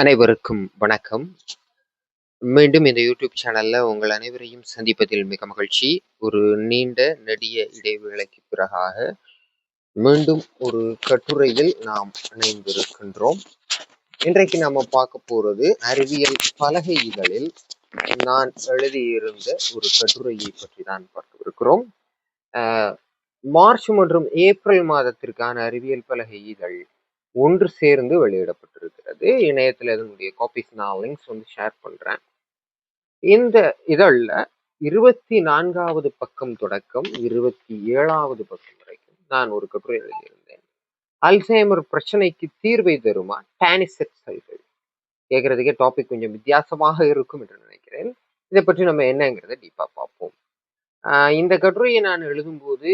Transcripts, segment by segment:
அனைவருக்கும் வணக்கம். மீண்டும் இந்த யூடியூப் சேனல்ல உங்கள் அனைவரையும் சந்திப்பதில் மிக மகிழ்ச்சி. ஒரு நீண்ட நெடிய இடைவேளைக்கு பிறகாக மீண்டும் ஒரு கட்டுரையில் நாம் இணைந்திருக்கின்றோம். இன்றைக்கு நாம பார்க்க போறது அறிவியல் பலகை இதழில் நான் எழுதியிருந்த ஒரு கட்டுரையை பற்றி தான் பார்க்கவிருக்கிறோம். மார்ச் மற்றும் ஏப்ரல் மாதத்திற்கான அறிவியல் பலகை இதழ் ஒன்று சேர்ந்து வெளியிடப்பட்டிருக்கிறது. இணையத்தில் இதனுடைய காப்பீஸ் நான் லிங்க்ஸ் ஷேர் பண்றேன். இந்த இதழ்ல 24வது பக்கம் தொடக்கம் 27வது பக்கம் வரைக்கும் நான் ஒரு கட்டுரை எழுதியிருந்தேன். அல்சைமர் பிரச்சனைக்கு தீர்வை தருமா டானிசெட் செல்கள்? கேட்கறதுக்கே டாபிக் கொஞ்சம் வித்தியாசமாக இருக்கும் என்று நினைக்கிறேன். இதை பற்றி நம்ம என்னங்கிறத டீப்பா பார்ப்போம். இந்த கட்டுரையை நான் எழுதும்போது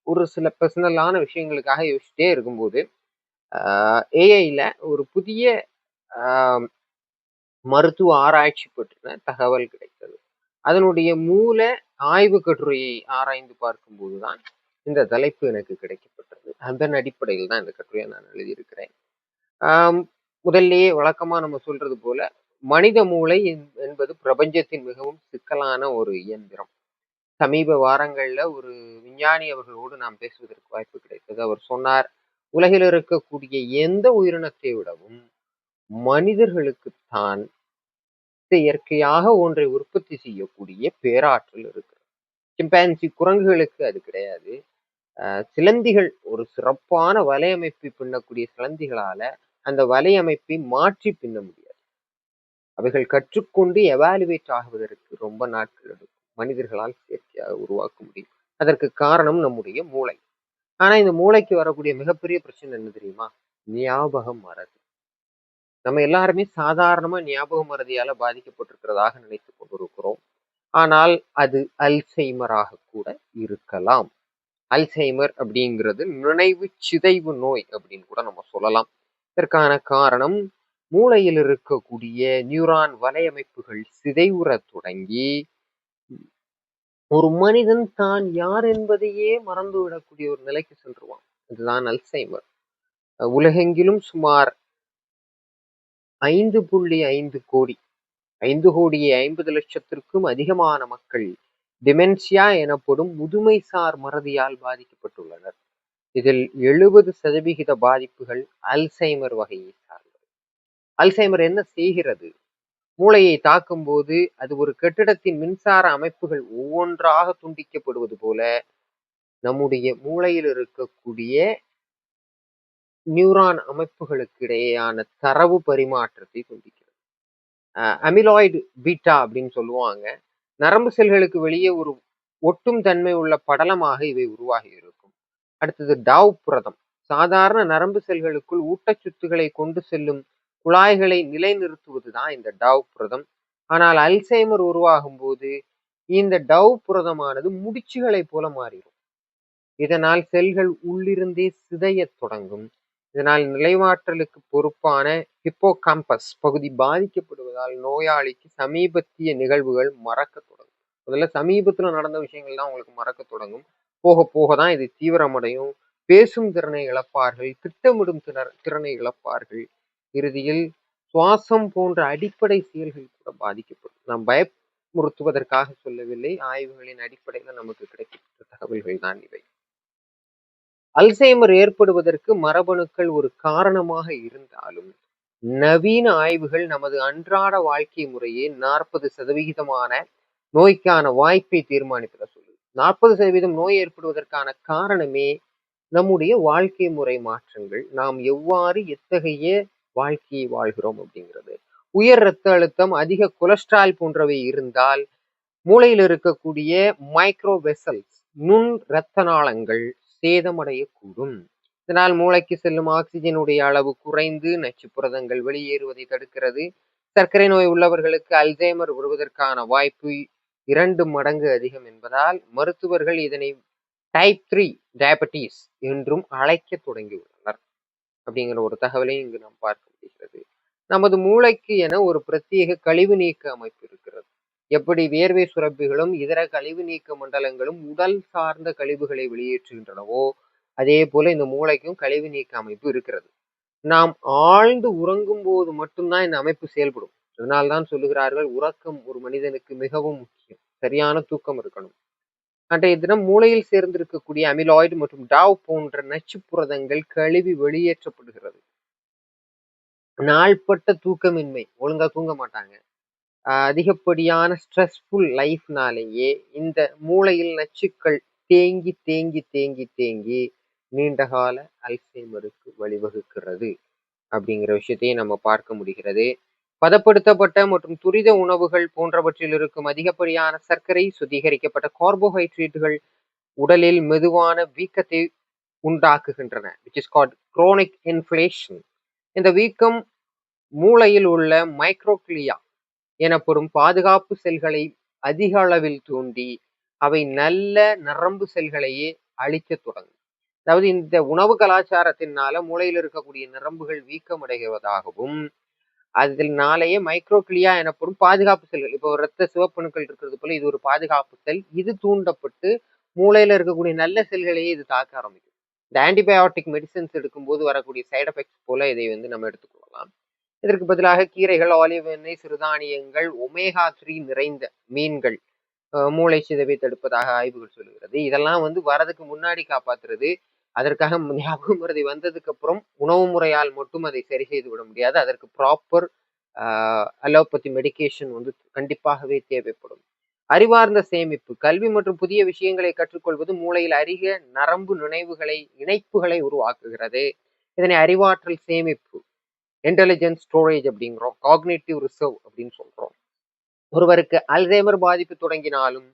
ஒரு சில பர்சனலான விஷயங்களுக்காக யோசிச்சுட்டே இருக்கும்போது ஏஐல ஒரு புதிய மருத்துவ ஆராய்ச்சி பற்றின தகவல் கிடைத்தது. அதனுடைய மூல ஆய்வு கட்டுரையை ஆராய்ந்து பார்க்கும்போதுதான் இந்த தலைப்பு எனக்கு கிடைக்கப்பட்டது. அதன் அடிப்படையில் தான் இந்த கட்டுரையை நான் எழுதியிருக்கிறேன். முதல்லையே வழக்கமா நம்ம சொல்றது போல மனித மூளை என்பது பிரபஞ்சத்தின் மிகவும் சிக்கலான ஒரு இயந்திரம். சமீப வாரங்கள்ல ஒரு விஞ்ஞானி அவர்களோடு நாம் பேசுவதற்கு வாய்ப்பு கிடைத்தது. அவர் சொன்னார், உலகில் இருக்கக்கூடிய எந்த உயிரினத்தை விடவும் மனிதர்களுக்குத்தான் இயற்கையாக ஒன்றை உற்பத்தி செய்யக்கூடிய பேராற்றல் இருக்கு. சிம்பான்சி குரங்குகளுக்கு அது கிடையாது. சிலந்திகள் ஒரு சிறப்பான வலையமைப்பை பின்னக்கூடிய சிலந்திகளால அந்த வலையமைப்பை மாற்றி பின்ன முடியாது. அவைகள் கற்றுக்கொண்டு எவாலுவேட் ஆகுவதற்கு ரொம்ப நாட்கள் எடுக்கும். மனிதர்களால் செயற்கையாக உருவாக்க முடியும். அதற்கு காரணம் நம்முடைய மூளை. ஆனா இந்த மூளைக்கு வரக்கூடிய மிகப்பெரிய பிரச்சனை என்ன தெரியுமா? ஞாபகம் மறதி. நம்ம எல்லாருமே சாதாரணமா ஞாபக மறதியால பாதிக்கப்பட்டிருக்கிறதாக நினைத்துக் கொண்டிருக்கிறோம். ஆனால் அது அல்சைமராக கூட இருக்கலாம். அல்சைமர் அப்படிங்கிறது நினைவு சிதைவு நோய் அப்படின்னு கூட நம்ம சொல்லலாம். இதற்கான காரணம் மூளையில் இருக்கக்கூடிய நியூரான் வலையமைப்புகள் சிதைவுற தொடங்கி ஒரு மனிதன் தான் யார் என்பதையே மறந்து விடக்கூடிய ஒரு நிலைக்கு சென்றுவான். இதுதான் அல்சைமர். உலகெங்கிலும் சுமார் 5.5 கோடி 5,50,00,000 அதிகமான மக்கள் டிமென்ஷியா எனப்படும் முதுமைசார் மறதியால் பாதிக்கப்பட்டுள்ளனர். இதில் 70% பாதிப்புகள் அல்சைமர் வகையை சார்ந்தது. அல்சைமர் என்ன செய்கிறது? மூளையை தாக்கும் போது அது ஒரு கட்டிடத்தின் மின்சார அமைப்புகள் ஒவ்வொன்றாக துண்டிக்கப்படுவது போல நம்முடைய மூளையில் இருக்கக்கூடிய நியூரான் அமைப்புகளுக்கு இடையேயான தரவு பரிமாற்றத்தை துண்டிக்கிறது. அமிலாய்டு பீட்டா அப்படின்னு சொல்லுவாங்க. நரம்பு செல்களுக்கு வெளியே ஒரு ஒட்டும் தன்மை உள்ள படலமாக இவை உருவாகி இருக்கும். அடுத்தது டாவ் புரதம். சாதாரண நரம்பு செல்களுக்குள் ஊட்டச்சத்துக்களை கொண்டு செல்லும் குழாய்களை நிலைநிறுத்துவதுதான் இந்த டாவ் புரதம். ஆனால் அல்சைமர் உருவாகும் போது இந்த டவ் புரதமானது முடிச்சுகளை போல மாறிடும். இதனால் செல்கள் உள்ளிருந்தே சிதைய தொடங்கும். இதனால் நிலைமாற்றலுக்கு பொறுப்பான ஹிப்போகாம்பஸ் பகுதி பாதிக்கப்படுவதால் நோயாளிக்கு சமீபத்திய நிகழ்வுகள் மறக்க தொடங்கும். முதல்ல சமீபத்துல நடந்த விஷயங்கள் தான் உங்களுக்கு மறக்க தொடங்கும். போக போகதான் இது தீவிரமடையும். பேசும் திறனை இழப்பார்கள், திட்டமிடும் திறனை இழப்பார்கள். இறுதியில் சுவாசம் போன்ற அடிப்படை செயல்கள் கூட பாதிக்கப்படும். நாம் பயமுறுத்துவதற்காக சொல்லவில்லை, ஆய்வுகளின் அடிப்படையில் நமக்கு கிடைக்கப்பட்ட தகவல்கள் தான் இவை. அல்சைமர் ஏற்படுவதற்கு மரபணுக்கள் ஒரு காரணமாக இருந்தாலும் நவீன ஆய்வுகள் நமது அன்றாட வாழ்க்கை முறையே 40% நோய்க்கான வாய்ப்பை தீர்மானிப்பத சொல்லுது. 40% நோய் ஏற்படுவதற்கான காரணமே நம்முடைய வாழ்க்கை முறை மாற்றங்கள். நாம் எவ்வாறு எத்தகைய வாழ்க்கையை வாழ்கிறோம் அப்படிங்கிறது. உயர் இரத்த அழுத்தம், அதிக கொலஸ்ட்ரால் போன்றவை இருந்தால் மூளையில் இருக்கக்கூடிய மைக்ரோ வெசல்ஸ் நுண் இரத்த நாளங்கள் சேதமடையக்கூடும். இதனால் மூளைக்கு செல்லும் ஆக்சிஜனுடைய அளவு குறைந்து நச்சு புரதங்கள் வெளியேறுவதை தடுக்கிறது. சர்க்கரை நோய் உள்ளவர்களுக்கு அல்சைமர் வருவதற்கான வாய்ப்பு 2 மடங்கு அதிகம் என்பதால் மருத்துவர்கள் இதனை டைப் 3 டயபெட்டிஸ் என்றும் அழைக்க தொடங்கியுள்ளனர் அப்படிங்கிற ஒரு தகவலை இங்கு நாம் பார்க்க முடிகிறது. நமது மூளைக்கு என ஒரு பிரத்யேக கழிவு நீக்க அமைப்பு இருக்கிறது. எப்படி வேர்வை சுரப்பிகளும் இதர கழிவு நீக்க மண்டலங்களும் உடல் சார்ந்த கழிவுகளை வெளியேற்றுகின்றனவோ அதே போல இந்த மூளைக்கும் கழிவு நீக்க அமைப்பு இருக்கிறது. நாம் ஆழ்ந்து உறங்கும் போது மட்டும்தான் இந்த அமைப்பு செயல்படும். அதனால்தான் சொல்லுகிறார்கள், உறக்கம் ஒரு மனிதனுக்கு மிகவும் முக்கியம். சரியான தூக்கம் இருக்கணும். அன்றைய தினம் மூளையில் சேர்ந்திருக்கக்கூடிய அமிலாய்டு மற்றும் டாவ் போன்ற நச்சு புரதங்கள் கழுவி வெளியேற்றப்படுகிறது. நாள்பட்ட தூக்கமின்மை, ஒழுங்கா தூங்க மாட்டாங்க. அதிகப்படியான ஸ்ட்ரெஸ்ஃபுல் லைஃப்னாலேயே இந்த மூளையில் நச்சுக்கள் தேங்கி தேங்கி தேங்கி தேங்கி நீண்டகால அல்சைமருக்கு வழிவகுக்கிறது அப்படிங்கிற விஷயத்தையும் நம்ம பார்க்க முடிகிறது. பதப்படுத்தப்பட்ட மற்றும் துரித உணவுகள் போன்றவற்றில் இருக்கும் அதிகப்படியான சர்க்கரை, சுத்திகரிக்கப்பட்ட கார்போஹைட்ரேட்டுகள் உடலில் மெதுவான வீக்கத்தை உண்டாக்குகின்றன, which is called chronic inflammation. இந்த வீக்கம் மூளையில் உள்ள மைக்ரோக்ளியா எனப்படும் பாதுகாப்பு செல்களை அதிக அளவில் தூண்டி அவை நல்ல நரம்பு செல்களையே அழிக்கத் தொடங்கும். அதாவது இந்த உணவு கலாச்சாரத்தினால மூளையில் இருக்கக்கூடிய நரம்புகள் வீக்கமடைவதாகவும், அதனாலேயே மைக்ரோக்ளியா எனப்படும் பாதுகாப்பு செல்கள், இப்போ இரத்த சிவப்பணுக்கள் இருக்கிறது போல இது ஒரு பாதுகாப்பு செல், இது தூண்டப்பட்டு மூளையில இருக்கக்கூடிய நல்ல செல்களையே இது தாக்க ஆரம்பிக்கும். இந்த ஆன்டிபயோட்டிக் மெடிசன்ஸ் எடுக்கும்போது வரக்கூடிய சைடு எஃபெக்ட்ஸ் போல இதை நம்ம எடுத்துக்கொள்ளலாம். இதற்கு பதிலாக கீரைகள், ஆலிவ் எண்ணெய், சிறுதானியங்கள், ஒமேகா 3 நிறைந்த மீன்கள் மூளை சிதைவை தடுப்பதாக ஆய்வுகள் சொல்லுகிறது. இதெல்லாம் வரதுக்கு முன்னாடி காப்பாத்துறது. அதற்காக ஞாபக மறதி வந்ததுக்கு அப்புறம் உணவு முறையால் மட்டும் அதை சரி செய்து விட முடியாது. அதற்கு ப்ராப்பர் அலோபதி மெடிகேஷன் கண்டிப்பாகவே தேவைப்படும். அறிவார்ந்த சேமிப்பு, கல்வி மற்றும் புதிய விஷயங்களை கற்றுக்கொள்வது மூளையில் அதிக நரம்பு இணைப்புகளை உருவாக்குகிறது. இதனை அறிவாற்றல் சேமிப்பு, இன்டெலிஜென்ஸ் ஸ்டோரேஜ் அப்படிங்கிறோம், காக்னேட்டிவ் ரிசர்வ் அப்படின்னு சொல்றோம். ஒருவருக்கு அல்சைமர் பாதிப்பு தொடங்கினாலும்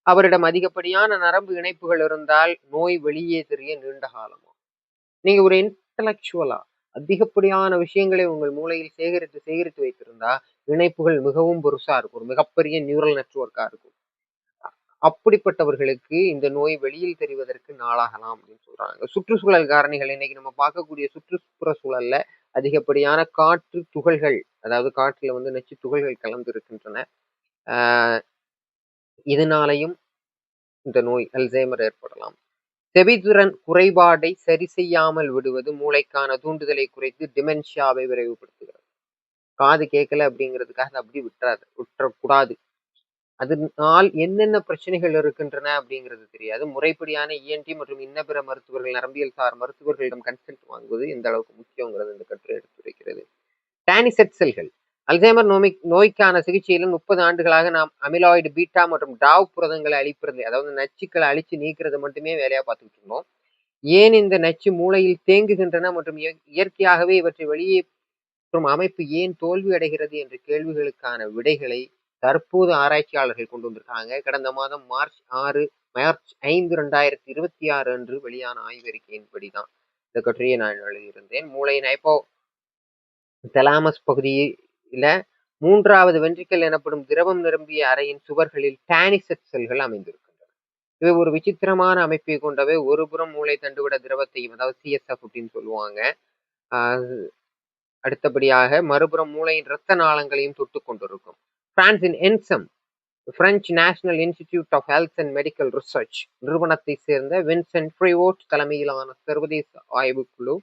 அவரிடம் அதிகப்படியான நரம்பு இணைப்புகள் இருந்தால் நோய் வெளியே தெரிய நீண்ட காலமா. நீங்க ஒரு இன்டலெக்சுவலா அதிகப்படியான விஷயங்களை உங்கள் மூளையில் சேகரித்து வைத்திருந்தா இணைப்புகள் மிகவும் பெருசா இருக்கும், ஒரு மிகப்பெரிய நியூரல் நெட்வொர்க்கா இருக்கும். அப்படிப்பட்டவர்களுக்கு இந்த நோய் வெளியில் தெரிவதற்கு நாளாகலாம் அப்படின்னு சொல்றாங்க. சுற்றுச்சூழல் காரணிகள், இன்னைக்கு நம்ம பார்க்கக்கூடிய சுற்றுப்புற சூழல்ல அதிகப்படியான காற்று துகள்கள், அதாவது காற்றுல நச்சு துகள்கள் கலந்து இருக்கின்றன. இதனாலையும் இந்த நோய் அல்சைமர் ஏற்படலாம். செவித்திறன் குறைபாடை சரி செய்யாமல் விடுவது மூளைக்கான தூண்டுதலை குறைத்து டிமென்ஷியாவை விரைவுபடுத்துகிறது. காது கேட்கல அப்படிங்கிறதுக்காக அப்படி விட்டுறக்கூடாது. அதனால் என்னென்ன பிரச்சனைகள் இருக்கின்றன அப்படிங்கிறது தெரியாது. முறைப்படியான இஎன்டி மற்றும் இன்ன பிற மருத்துவர்கள், நரம்பியல் சார் மருத்துவர்களிடம் கன்சல்ட் வாங்குவது எந்த அளவுக்கு முக்கியங்கிறது இந்த கட்டுரை எடுத்துரைக்கிறது. டானிசெட் செல்கள், அல்சைமர் நோய்க்கான சிகிச்சையிலும் 30 ஆண்டுகளாக நாம் அமிலாய்டு பீட்டா மற்றும் டாவ் புரதங்களை அழிப்பது, அதாவது நச்சுக்களை அழிச்சு நீக்கிறது மட்டுமே வேலையா பார்த்துக்கிட்டு இருந்தோம். ஏன் இந்த நச்சு மூளையில் தேங்குகின்றன மற்றும் இயற்கையாகவே இவற்றை வெளியேற்றும் அமைப்பு ஏன் தோல்வி அடைகிறது என்ற கேள்விகளுக்கான விடைகளை தற்போது ஆராய்ச்சியாளர்கள் கொண்டு வந்திருக்காங்க. கடந்த மாதம் மார்ச் 5, 2026 அன்று வெளியான ஆய்வறிக்கையின்படிதான் இந்த கட்டுரையை நான் எழுதியிருந்தேன். மூளையின் ஹைபோதலாமஸ் பகுதியில 3வது வென்ட்ரிக்கல் எனப்படும் திரவம் நிரம்பிய அறையின் சுவர்களில் டானிசெட் செல்கள் அமைந்திருக்கின்றன. இவை ஒரு விசித்திரமான அமைப்பை கொண்டவை. ஒருபுறம் மூளை தண்டுவிட திரவத்தையும், அதாவது சிஎஸ்எஃப் அப்படின்னு சொல்லுவாங்க, அடுத்தபடியாக மறுபுறம் மூளையின் இரத்த நாளங்களையும் தொட்டு கொண்டிருக்கும். பிரான்சின் INSERM, French national institute of health and medical research நிறுவனத்தை சேர்ந்த வின்சென்ட் ஃப்ரிவோட் தலைமையிலான சர்வதேச ஆய்வுக்குழு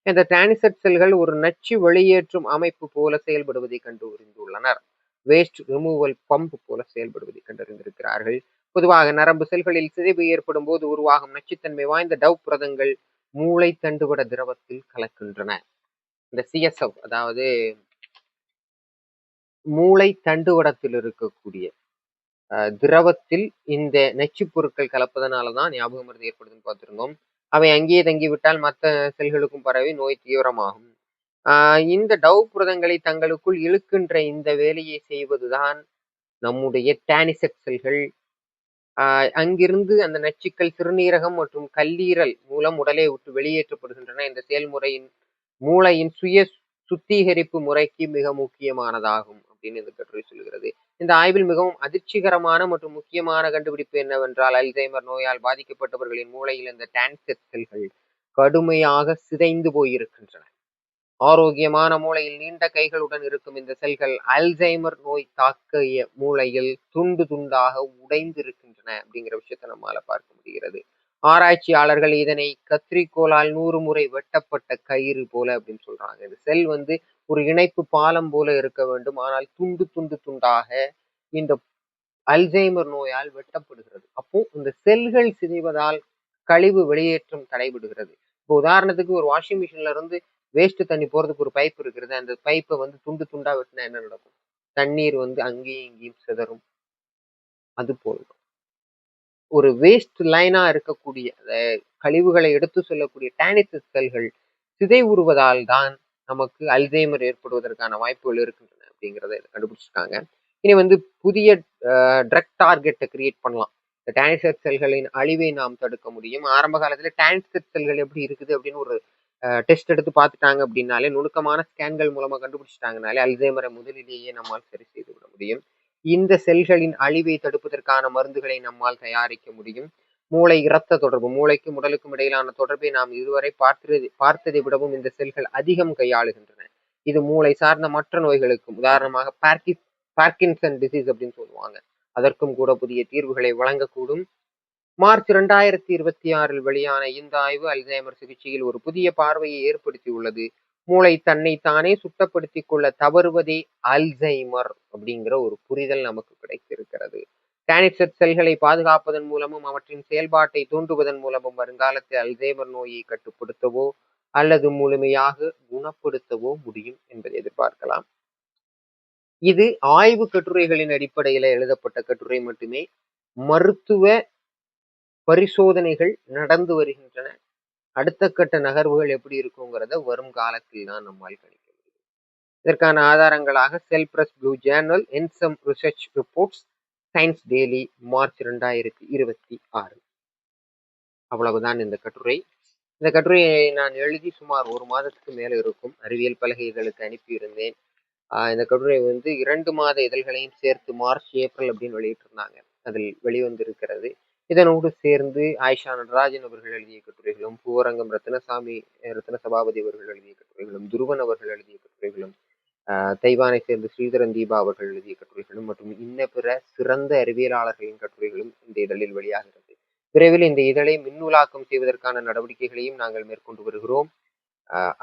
இந்த டானிசெட் செல்கள் ஒரு நச்சு வெளியேற்றும் அமைப்பு போல செயல்படுவதை கண்டறிந்துள்ளனர். வேஸ்ட் ரிமூவல் பம்ப் போல செயல்படுவதை கண்டறிந்திருக்கிறார்கள். பொதுவாக நரம்பு செல்களில் சிதைவு ஏற்படும் போது உருவாகும் நச்சுத்தன்மை வாய்ந்த டவ் புரதங்கள் மூளை தண்டுவட திரவத்தில் கலக்கின்றன. இந்த சிஎஸ்எஃப், அதாவது மூளை தண்டுவடத்தில் இருக்கக்கூடிய திரவத்தில் இந்த நச்சு பொருட்கள் கலப்பதனாலதான் ஞாபக மருந்து ஏற்படுதுன்னு பார்த்திருந்தோம். அவை அங்கேயே தங்கிவிட்டால் மற்ற செல்களுக்கும் பரவி நோய் தீவிரமாகும். இந்த டவ் புரதங்களை தங்களுக்குள் இழுக்கின்ற இந்த வேலையை செய்வதுதான் நம்முடைய டானிசெட் செல்கள். அங்கிருந்து அந்த நச்சுக்கள் சிறுநீரகம் மற்றும் கல்லீரல் மூலம் உடலை விட்டு வெளியேற்றப்படுகின்றன. இந்த செயல்முறையின் மூளையின் சுய சுத்திகரிப்பு முறைக்கு மிக முக்கியமானதாகும் அப்படின்னு இந்த கட்டுரை சொல்கிறது. இந்த ஆய்வில் மிகவும் அதிர்ச்சிகரமான மற்றும் முக்கியமான கண்டுபிடிப்பு என்னவென்றால், அல்சைமர் நோயால் பாதிக்கப்பட்டவர்களின் மூளையில் இந்த டானிசெட் செல்கள் கடுமையாக சிதைந்து போயிருக்கின்றன. ஆரோக்கியமான மூளையில் நீண்ட கைகளுடன் இருக்கும் இந்த செல்கள் அல்சைமர் நோய் தாக்கிய மூளையில் துண்டு துண்டாக உடைந்து இருக்கின்றன அப்படிங்கிற விஷயத்தை நம்மால பார்க்க முடிகிறது. ஆராய்ச்சியாளர்கள் இதனை கத்திரிக்கோளால் 100 முறை வெட்டப்பட்ட கயிறு போல அப்படின்னு சொல்றாங்க. இந்த செல் வந்து ஒரு இணைப்பு பாலம் போல இருக்க வேண்டும். ஆனால் துண்டு துண்டு துண்டாக இந்த அல்சைமர் நோயால் வெட்டப்படுகிறது. அப்போ இந்த செல்கள் சிதைவதால் கழிவு வெளியேற்றம் தடைபடுகிறது. இப்போ உதாரணத்துக்கு ஒரு வாஷிங் மிஷின்ல இருந்து வேஸ்ட் தண்ணி போறதுக்கு ஒரு பைப் இருக்கிறது. அந்த பைப்பை வந்து துண்டு துண்டா வெட்டினா என்ன நடக்கும்? தண்ணீர் வந்து அங்கேயும் இங்கேயும் சிதறும். அது போல ஒரு வேஸ்ட் லைனா இருக்கக்கூடிய கழிவுகளை எடுத்து செல்லக்கூடிய டானிசஸ் செல்கள் சிதைவுறுவதால் தான் நமக்கு அல்சைமர் ஏற்படுவதற்கான வாய்ப்புகள் இருக்கின்றன அப்படிங்கிறத கண்டுபிடிச்சிருக்காங்க. இனி வந்து புதிய ட்ரக் டார்கெட்டை கிரியேட் பண்ணலாம். இந்த டானிசஸ் செல்களின் அழிவை நாம் தடுக்க முடியும். ஆரம்ப காலத்துல டானிசஸ் செல்கள் எப்படி இருக்குது அப்படின்னு ஒரு டெஸ்ட் எடுத்து பார்த்துட்டாங்க அப்படின்னாலே, நுணுக்கமான ஸ்கேன்கள் மூலமா கண்டுபிடிச்சிட்டாங்கனாலே அல்சைமரை முதலிலேயே நம்மால் சரி செய்து விட முடியும். இந்த செல்களின் அழிவை தடுப்பதற்கான மருந்துகளை நம்மால் தயாரிக்க முடியும். மூளை இரத்த தொடர்பு, மூளைக்கும் உடலுக்கும் இடையிலான தொடர்பை நாம் இதுவரை பார்த்ததை விடவும் இந்த செல்கள் அதிகம் கையாளுகின்றன. இது மூளை சார்ந்த மற்ற நோய்களுக்கும், உதாரணமாக பார்க்கின்சன் டிசீஸ் அப்படின்னு சொல்லுவாங்க, அதற்கும் கூட புதிய தீர்வுகளை வழங்கக்கூடும். மார்ச் 2026 வெளியான இந்த ஆய்வு அல்சைமர் சிகிச்சையில் ஒரு புதிய பார்வையை ஏற்படுத்தியுள்ளது. மூளை தன்னை தானே சுத்தப்படுத்திக் கொள்ள தவறுவதே அல்சைமர் அப்படிங்கிற ஒரு புரிதல் நமக்கு கிடைத்திருக்கிறது. டானிசஸ் செல்களை பாதுகாப்பதன் மூலமும் அவற்றின் செயல்பாட்டை தூண்டுவதன் மூலமும் வருங்காலத்தில் அல்சைமர் நோயை கட்டுப்படுத்தவோ அல்லது முழுமையாக குணப்படுத்தவோ முடியும் என்பதை எதிர்பார்க்கலாம். இது ஆய்வு கட்டுரைகளின் அடிப்படையில எழுதப்பட்ட கட்டுரை மட்டுமே. மருத்துவ பரிசோதனைகள் நடந்து வருகின்றன. அடுத்த கட்ட நகர்வுகள் எப்படி இருக்குங்கிறத வரும் காலத்தில் தான் நம்மால் கணிக்க முடியும். இதற்கான ஆதாரங்களாக Cell Press blue journal, INSERM research reports, Science Daily, March 2026. அவ்வளவுதான் இந்த கட்டுரை. இந்த கட்டுரையை நான் எழுதி சுமார் 1 மாதத்துக்கு மேல இருக்கும். அறிவியல் பலகை இதழுக்கு அனுப்பியிருந்தேன். இந்த கட்டுரை வந்து 2 மாத இதழ்களையும் சேர்த்து மார்ச், ஏப்ரல் அப்படின்னு வெளியிட்டிருந்தாங்க. அதில் வெளிவந்திருக்கிறது. இதனோடு சேர்ந்து ஆயிஷா நடராஜன் அவர்கள் எழுதிய கட்டுரைகளும், பூவரங்கம் ரத்ன சபாபதி அவர்கள் எழுதிய கட்டுரைகளும், துருவன் அவர்கள் எழுதிய கட்டுரைகளும், தைவானை சேர்ந்த ஸ்ரீதரன் தீபா அவர்கள் எழுதிய கட்டுரைகளும் மற்றும் இன்ன பிற சிறந்த அறிவியலாளர்களின் கட்டுரைகளும் இந்த இதழில் வெளியாகிறது. விரைவில் இந்த இதழை மின்னூலாக்கம் செய்வதற்கான நடவடிக்கைகளையும் நாங்கள் மேற்கொண்டு வருகிறோம்.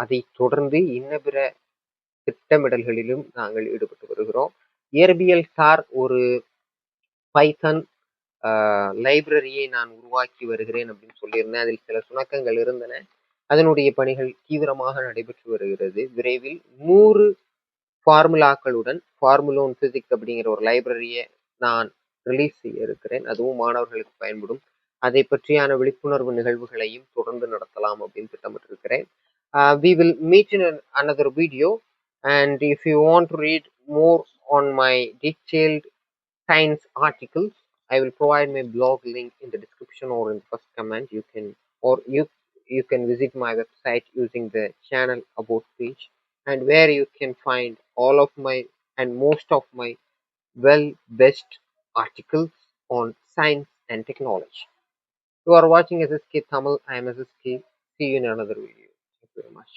அதை தொடர்ந்து இன்ன பிற திட்டமிடல்களிலும் நாங்கள் ஈடுபட்டு வருகிறோம். இயற்பியல் சார் ஒரு பைத்தன் லைப்ரரியை நான் உருவாக்கி வருகிறேன் அப்படின்னு சொல்லியிருந்தேன். அதில் சில சுணக்கங்கள் இருந்தன. அதனுடைய பணிகள் தீவிரமாக நடைபெற்று வருகிறது. விரைவில் 100 ஃபார்முலாக்களுடன் ஃபார்முலோன் பிசிக்ஸ் அப்படிங்கிற ஒரு லைப்ரரியை நான் ரிலீஸ் செய்ய இருக்கிறேன். அதுவும் மாணவர்களுக்கு பயன்படும். அதை பற்றியான விழிப்புணர்வு நிகழ்வுகளையும் தொடர்ந்து நடத்தலாம் அப்படின்னு திட்டமிட்டிருக்கிறேன். We will meet in another video, and if you want to read more on my detailed science articles, I will provide my blog link in the description or in the first comment. You can visit my website using the channel about page, and where you can find all of my and most of my best articles on science and technology. You are watching SSK Tamil. I am SSK. See you in another video. Thank you very much.